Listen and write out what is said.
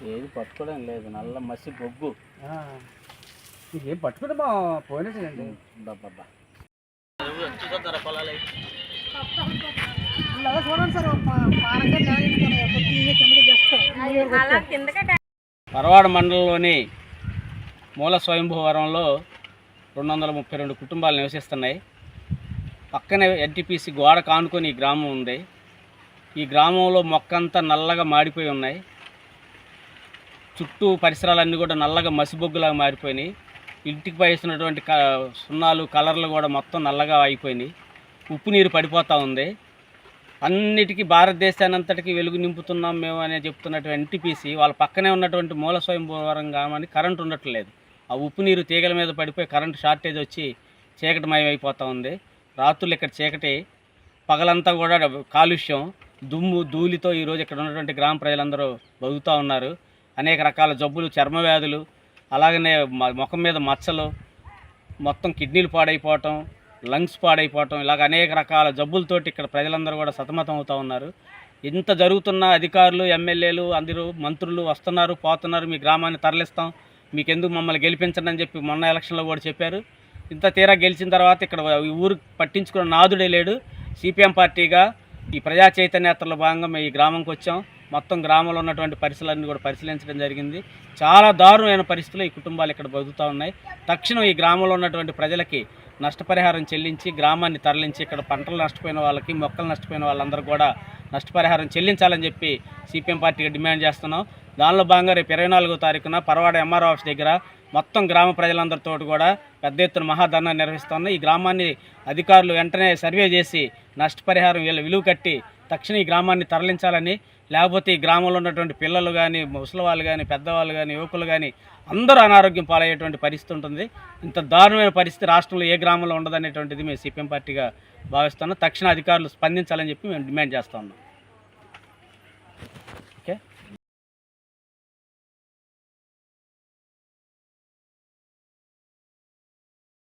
ఏది పట్టుకోవడం లేదు, నల్ల మసి బొగ్గు. మీకు ఏం పట్టుకుంటే మా పోయినట్టేనండి. బాబా చూడండి సార్, పరవాడ మండలంలోని మూల స్వయంభూవరంలో 232 కుటుంబాలు నివసిస్తున్నాయి. పక్కనే ఎన్టీపీసీ గోడ కానుకొని ఈ గ్రామం ఉంది. ఈ గ్రామంలో మొక్కంతా నల్లగా మాడిపోయి ఉన్నాయి. చుట్టూ పరిసరాలన్నీ కూడా నల్లగా మసిబొగ్గులాగా మారిపోయినాయి. ఇంటికి వేసినటువంటి సున్నాలు కలర్లు కూడా మొత్తం నల్లగా అయిపోయినాయి. ఉప్పు నీరు పడిపోతూ ఉంది. అన్నిటికీ భారతదేశాన్ని అంతటికీ వెలుగు నింపుతున్నాం మేము అనే చెప్తున్నటువంటి ఎన్టీపీసీ వాళ్ళ పక్కనే ఉన్నటువంటి మూల స్వయంభూవరం గ్రామానికి కరెంటు ఉండట్లేదు. ఆ ఉప్పు నీరు తీగల మీద పడిపోయి కరెంటు షార్టేజ్ వచ్చి చీకటిమయం అయిపోతూ ఉంది. రాత్రులు ఇక్కడ చీకటి, పగలంతా కూడా కాలుష్యం, దుమ్ము ధూళితో ఈరోజు ఇక్కడ ఉన్నటువంటి గ్రామ ప్రజలందరూ బతుకుతూ ఉన్నారు. అనేక రకాల జబ్బులు, చర్మ వ్యాధులు, అలాగనే ముఖం మీద మచ్చలు, మొత్తం కిడ్నీలు పాడైపోవటం, లంగ్స్ పాడైపోవటం, ఇలాగ అనేక రకాల జబ్బులతోటి ఇక్కడ ప్రజలందరూ కూడా సతమతం అవుతూ ఉన్నారు. ఇంత జరుగుతున్న అధికారులు, ఎమ్మెల్యేలు, అందరూ మంత్రులు వస్తున్నారు, పోతున్నారు, మీ గ్రామాన్ని తరలిస్తాం, మీకెందుకు మమ్మల్ని గెలిపించండి అని చెప్పి మొన్న ఎలక్షన్లో కూడా చెప్పారు. ఇంత తీరా గెలిచిన తర్వాత ఇక్కడ ఈ ఊరు పట్టించుకున్న నాదుడే లేడు. సిపిఎం పార్టీగా ఈ ప్రజా చైతన్యయాత్రలో భాగంగా మేము ఈ గ్రామంకి వచ్చాం. మొత్తం గ్రామంలో ఉన్నటువంటి పరిస్థితులన్నీ కూడా పరిశీలించడం జరిగింది. చాలా దారుణమైన పరిస్థితులు ఈ కుటుంబాలు ఇక్కడ బతుకుతూ ఉన్నాయి. తక్షణం ఈ గ్రామంలో ఉన్నటువంటి ప్రజలకి నష్టపరిహారం చెల్లించి గ్రామాన్ని తరలించి ఇక్కడ పంటలు నష్టపోయిన వాళ్ళకి, మొక్కలు నష్టపోయిన వాళ్ళందరూ కూడా నష్టపరిహారం చెల్లించాలని చెప్పి సిపిఎం పార్టీగా డిమాండ్ చేస్తున్నాం. దానిలో భాగంగా రేపు 24వ తారీఖున పరవాడ ఎంఆర్ఓ ఆఫీస్ దగ్గర మొత్తం గ్రామ ప్రజలందరితో కూడా పెద్ద ఎత్తున మహాధర్నా నిర్వహిస్తున్నాం. ఈ గ్రామాన్ని అధికారులు వెంటనే సర్వే చేసి నష్టపరిహారం విలువ కట్టి తక్షణం ఈ గ్రామాన్ని తరలించాలని, లేకపోతే ఈ గ్రామంలో ఉన్నటువంటి పిల్లలు కానీ, ముసలి వాళ్ళు కానీ, పెద్దవాళ్ళు కానీ, యువకులు కానీ అందరూ అనారోగ్యం పాలయ్యేటువంటి పరిస్థితి ఉంటుంది. ఇంత దారుణమైన పరిస్థితి రాష్ట్రంలో ఏ గ్రామంలో ఉండదనేటువంటిది మేము సిపిఎం పార్టీగా భావిస్తున్నాం. తక్షణ అధికారులు స్పందించాలని చెప్పి మేము డిమాండ్ చేస్తా ఉన్నాం.